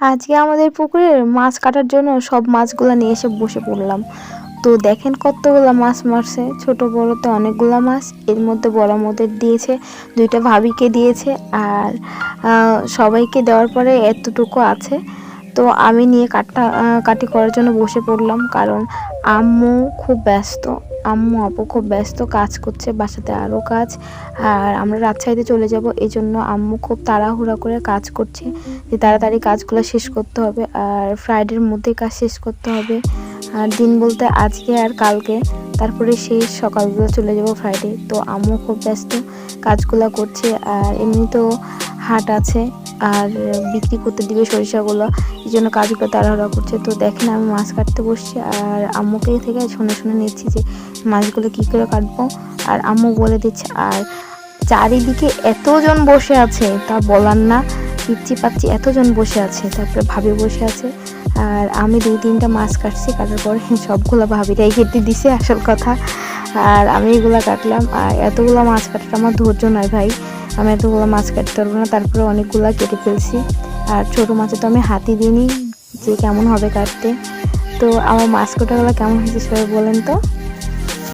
আজকে আমাদের পুকুরে মাছ কাটার জন্য সব মাছগুলা নিয়ে এসে বসে পড়লাম। তো দেখেন কতগুলা মাছ মারছে, ছোট বড় তো অনেকগুলা মাছ। এর মধ্যে বড় মদের দিয়েছে, দুইটা ভাবিকে দিয়েছে, আর সবাইকে দেওয়ার পরে এতটুকু আছে। তো আমি নিয়ে কাটি করার জন্য বসে পড়লাম, কারণ আম্মু খুব ব্যস্ত। আম্মু আপু খুব ব্যস্ত, কাজ করছে বাসাতে, আরও কাজ। আর আমরা রাজশাহীতে চলে যাব, এই জন্য আম্মু খুব তাড়াহুড়া করে কাজ করছে, যে তাড়াতাড়ি কাজগুলো শেষ করতে হবে, আর ফ্রাইডের মধ্যেই কাজ শেষ করতে হবে। আর দিন বলতে আজকে আর কালকে, তারপরে শেষ, সকালবেলা চলে যাব ফ্রাইডে। তো আম্মু খুব ব্যস্ত, কাজগুলো করছে। আর এমনি তো হাট আছে, আর বিক্রি করতে দিবে সরিষাগুলো, এই জন্য কাজগুলো তাড়াহুড়া করছে। তো দেখেন আমি মাছ কাটতে বসছি, আর আম্মুকে থেকে শুনে শুনে নিচ্ছি যে মাছগুলো কী করে কাটবো, আর আম্মু বলে দিচ্ছে। আর চারিদিকে এতজন বসে আছে তা বলার না, পিচ্ছি পাচ্ছি এতজন বসে আছে, তারপরে ভাবি বসে আছে। আর আমি 2-3টা মাছ কাটছি, কাটার পরে সবগুলো ভাবিরাই কেটে দিছে আসল কথা। আর আমি এগুলো কাটলাম, আর এতগুলো মাছ কাটাটা আমার ধৈর্য নয় ভাই, আমি এতগুলো মাছ কাটতে পারবো না। তারপরে অনেকগুলো কেটে ফেলছি, আর ছোটো মাছে তো আমি হাতই দিইনি যে কেমন হবে কাটতে। তো আমার মাছ কাটাগুলো কেমন হয়েছে সবাই বলেন তো।